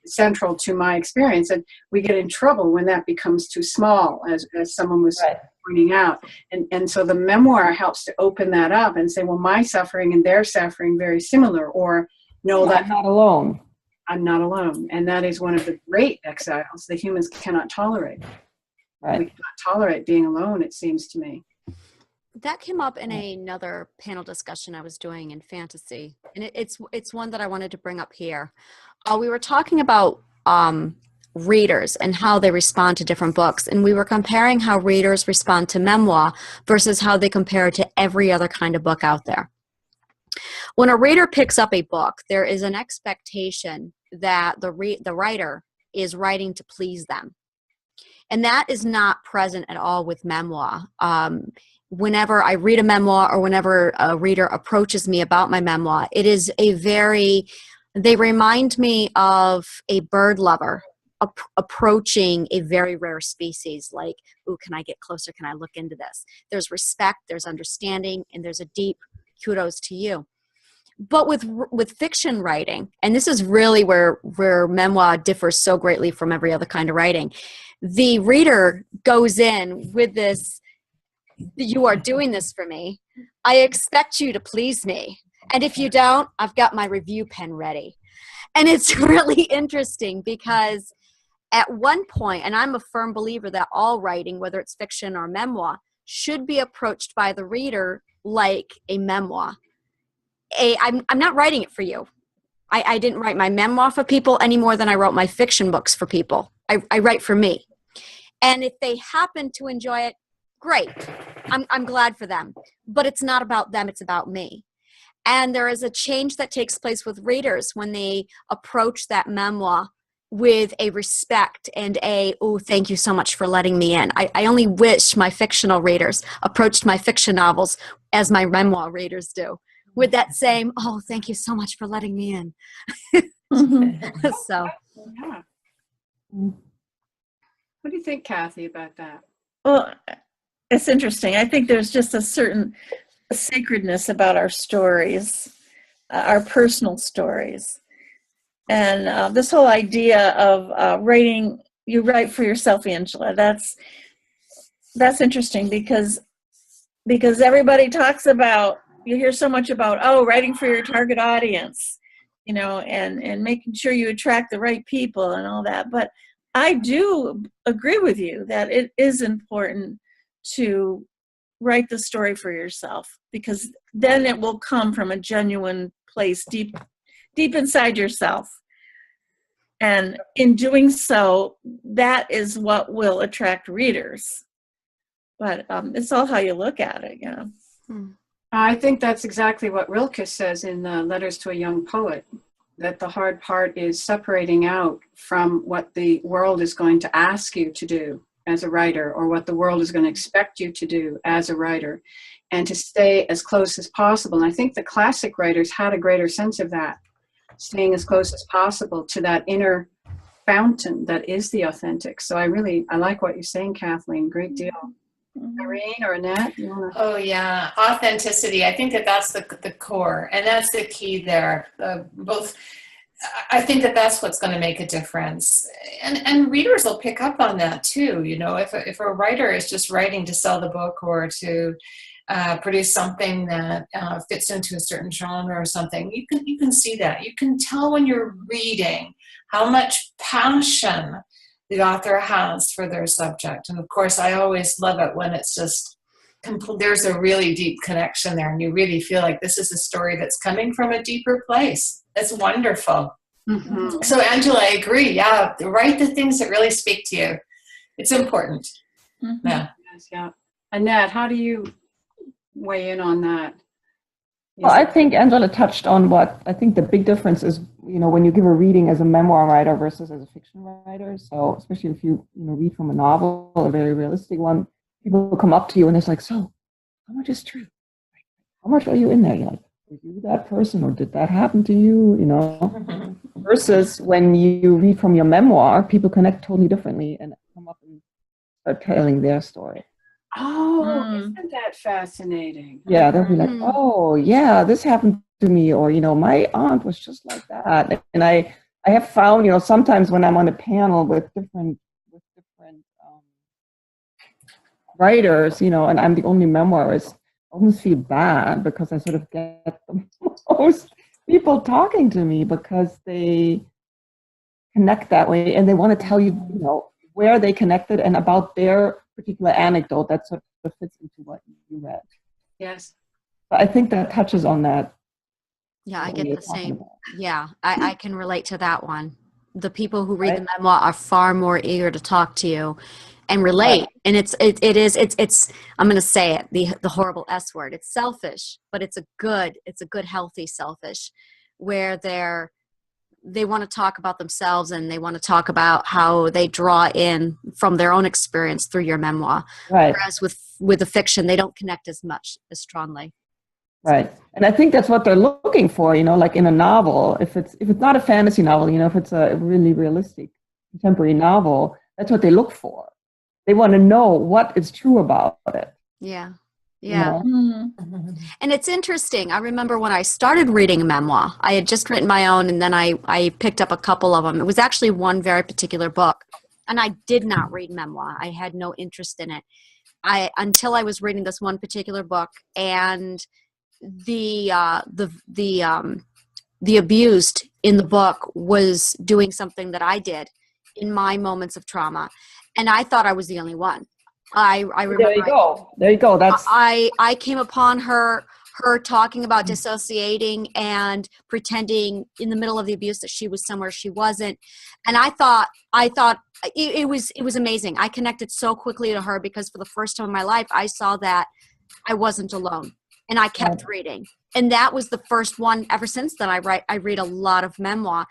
central to my experience. And we get in trouble when that becomes too small, as someone was pointing out. And so the memoir helps to open that up and say, well, my suffering and their suffering very similar, or no, I'm not alone. I'm not alone. And that is one of the great exiles the humans cannot tolerate. Right. We cannot tolerate being alone, it seems to me. That came up in another panel discussion I was doing in fantasy. And it's one that I wanted to bring up here. We were talking about readers and how they respond to different books. And we were comparing how readers respond to memoir versus how they compare it to every other kind of book out there. When a reader picks up a book, there is an expectation that the writer is writing to please them. And that is not present at all with memoir. Whenever I read a memoir or whenever a reader approaches me about my memoir, it is they remind me of a bird lover approaching a very rare species, like, ooh, can I get closer? Can I look into this? There's respect, there's understanding, and there's a deep kudos to you. But with fiction writing, and this is really where memoir differs so greatly from every other kind of writing, the reader goes in with this, you are doing this for me. I expect you to please me. And if you don't, I've got my review pen ready. And it's really interesting because at one point, and I'm a firm believer that all writing, whether it's fiction or memoir, should be approached by the reader like a memoir. I'm not writing it for you. I didn't write my memoir for people any more than I wrote my fiction books for people. I write for me. And if they happen to enjoy it, great. I'm glad for them. But it's not about them, it's about me. And there is a change that takes place with readers when they approach that memoir with a respect and oh, thank you so much for letting me in. I only wish my fictional readers approached my fiction novels as my memoir readers do, with that same, oh, thank you so much for letting me in. So, Yeah. What do you think, Kathy, about that? Well, it's interesting. I think there's just a certain sacredness about our stories, our personal stories. And this whole idea of writing, you write for yourself, Angela, that's interesting because everybody talks about, you hear so much about, oh, writing for your target audience, and making sure you attract the right people and all that. But I do agree with you that it is important to write the story for yourself, because then it will come from a genuine place deep inside yourself. And in doing so, that is what will attract readers. But it's all how you look at it, I think that's exactly what Rilke says in Letters to a Young Poet, that the hard part is separating out from what the world is going to ask you to do as a writer, or what the world is going to expect you to do as a writer, and to stay as close as possible. And I think the classic writers had a greater sense of that, staying as close as possible to that inner fountain that is the authentic. So I like what you're saying, Kathleen. Great deal. Irene or Annette? Oh yeah, authenticity. I think that's the core, and that's the key there. I think that's what's going to make a difference, and readers will pick up on that too. If a writer is just writing to sell the book or to produce something that fits into a certain genre or something, you can see that. You can tell when you're reading how much passion the author has for their subject. And of course, I always love it when it's just, there's a really deep connection there, and you really feel like this is a story that's coming from a deeper place. It's wonderful. Mm-hmm. So Angela, I agree. Yeah, write the things that really speak to you. It's important. Mm-hmm. Yeah. Yes, yeah. Annette, how do you weigh in on that? Well, I think Angela touched on what I think the big difference is, when you give a reading as a memoir writer versus as a fiction writer. So especially if you, read from a novel, a very realistic one, people will come up to you and it's like, so how much is true? How much are you in there? You're like, were you that person, or did that happen to you? Versus when you read from your memoir, people connect totally differently and come up and start telling their story. Oh, isn't that fascinating? Yeah, they'll be like, oh, yeah, this happened to me, or, my aunt was just like that. And I have found, sometimes when I'm on a panel with different writers, and I'm the only memoirist, I almost feel bad because I sort of get the most people talking to me because they connect that way, and they want to tell you, where they connected and about their particular anecdote that sort of fits into what you read. Yes. But I think that touches on that. Yeah, I get the same. Yeah, I can relate to that one. The people who read the memoir are far more eager to talk to you and relate. Right. And it's I'm going to say it, the horrible S word. It's selfish, but it's a good, healthy selfish, where they want to talk about themselves, and they want to talk about how they draw in from their own experience through your memoir. Right. Whereas with the fiction, they don't connect as strongly. Right. And I think that's what they're looking for, like in a novel. If it's not a fantasy novel, if it's a really realistic contemporary novel, that's what they look for. They want to know what is true about it. Yeah. Yeah. Mm-hmm. And it's interesting. I remember when I started reading a memoir, I had just written my own, and then I picked up a couple of them. It was actually one very particular book, and I did not read memoir. I had no interest in it until I was reading this one particular book, and the abused in the book was doing something that I did in my moments of trauma, and I thought I was the only one. I remember. There you go. That's I came upon her talking about dissociating and pretending in the middle of the abuse that she was somewhere she wasn't, and I thought it was amazing. I connected so quickly to her because for the first time in my life, I saw that I wasn't alone, and I kept reading, and that was the first one. Ever since then, I read a lot of memoir.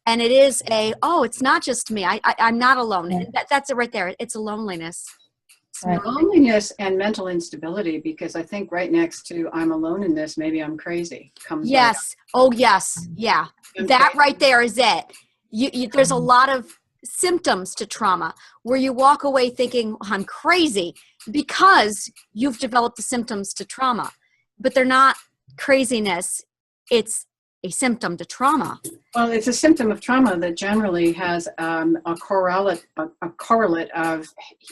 And it is it's not just me. I'm not alone. That's it right there. It's a loneliness. Right. Loneliness and mental instability, because I think right next to I'm alone in this, maybe I'm crazy, comes right up. Yes. Oh, yes. Yeah. That right there is it. There's a lot of symptoms to trauma where you walk away thinking, I'm crazy, because you've developed the symptoms to trauma. But they're not craziness. It's a symptom to trauma. Well, it's a symptom of trauma that generally has a correlate of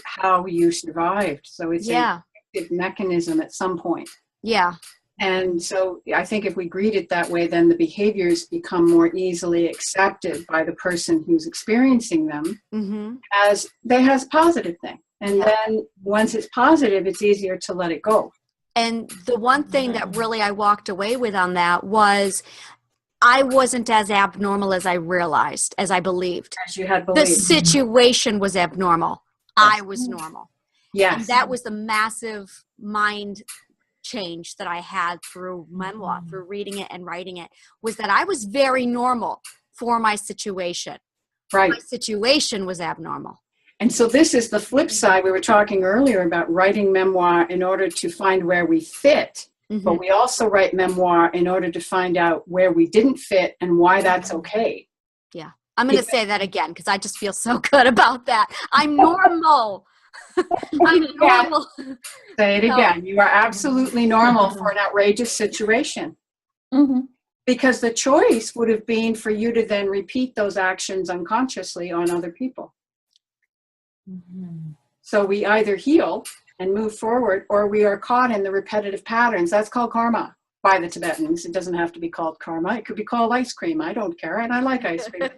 how you survived. So it's a mechanism at some point. Yeah. And so I think if we greet it that way, then the behaviors become more easily accepted by the person who's experiencing them as a positive thing. And then once it's positive, it's easier to let it go. And the one thing that really I walked away with on that was I wasn't as abnormal as I realized, as I believed. As you had believed. The situation was abnormal. Yes. I was normal. Yes. And that was the massive mind change that I had through Memoir, through reading it and writing it, was that I was very normal for my situation. Right. My situation was abnormal. And so this is the flip side. We were talking earlier about writing memoir in order to find where we fit. But we also write memoir in order to find out where we didn't fit and why that's okay. Yeah. I'm going to say that again because I just feel so good about that. I'm normal. I'm normal. Say it again. You are absolutely normal for an outrageous situation. Because the choice would have been for you to then repeat those actions unconsciously on other people. So we either heal and move forward, or we are caught in the repetitive patterns. That's called karma by the Tibetans. It doesn't have to be called karma. It could be called ice cream. I don't care, and I like ice cream.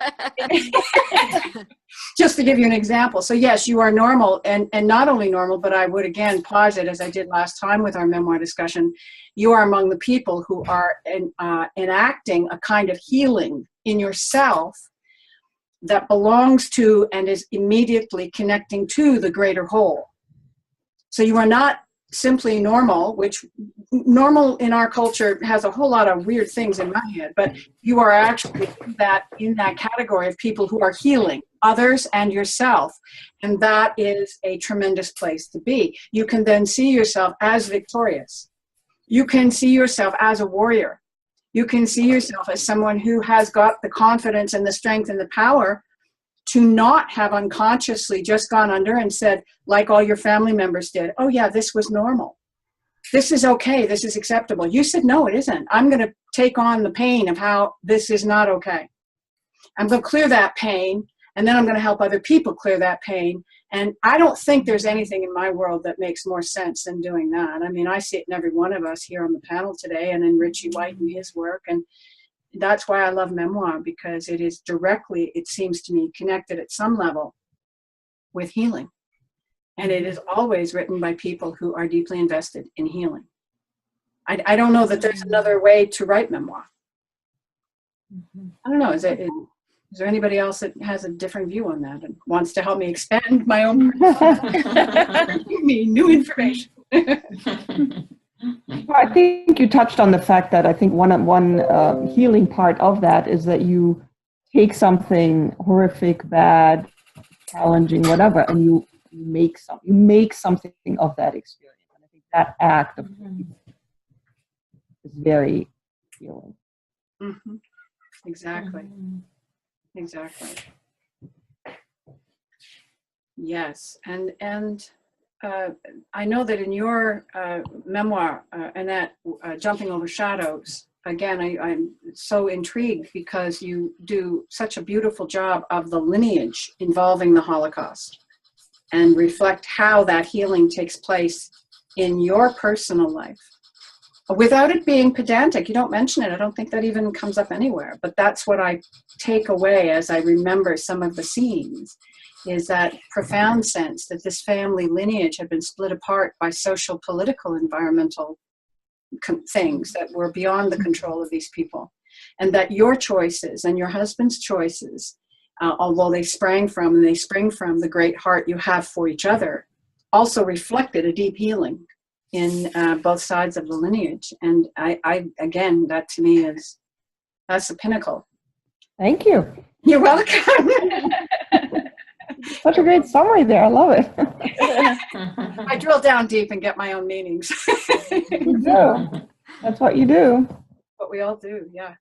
Just to give you an example. So yes, you are normal, and not only normal, but I would again posit, as I did last time with our memoir discussion, you are among the people who are enacting a kind of healing in yourself that belongs to and is immediately connecting to the greater whole. So you are not simply normal, which normal in our culture has a whole lot of weird things in my head, but you are actually in that category of people who are healing others and yourself. And that is a tremendous place to be. You can then see yourself as victorious. You can see yourself as a warrior. You can see yourself as someone who has got the confidence and the strength and the power to not have unconsciously just gone under and said, like all your family members did, oh yeah, this was normal. This is okay. This is acceptable. You said, no, it isn't. I'm going to take on the pain of how this is not okay. I'm going to clear that pain, and then I'm going to help other people clear that pain. And I don't think there's anything in my world that makes more sense than doing that. I mean, I see it in every one of us here on the panel today, and in Richie White and his work. And that's why I love memoir, because it is directly, it seems to me, connected at some level with healing. And it is always written by people who are deeply invested in healing. I don't know that there's another way to write memoir. I don't know. Is there anybody else that has a different view on that and wants to help me expand my own? Give me new information. Well, I think you touched on the fact that I think one healing part of that is that you take something horrific, bad, challenging, whatever, and you make something of that experience. And I think that act of is very healing. Exactly. Exactly. Yes, and I know that in your memoir, Annette, Jumping Over Shadows, again, I'm so intrigued because you do such a beautiful job of the lineage involving the Holocaust and reflect how that healing takes place in your personal life. Without it being pedantic, you don't mention it. I don't think that even comes up anywhere, but that's what I take away as I remember some of the scenes. Is that profound sense that this family lineage had been split apart by social, political, environmental things that were beyond the control of these people. And that your choices and your husband's choices, although they spring from the great heart you have for each other, also reflected a deep healing in both sides of the lineage. And I again, that to me that's the pinnacle. Thank you. You're welcome. Such a great summary there. I love it. I drill down deep and get my own meanings. You do. That's what you do. What we all do, yeah.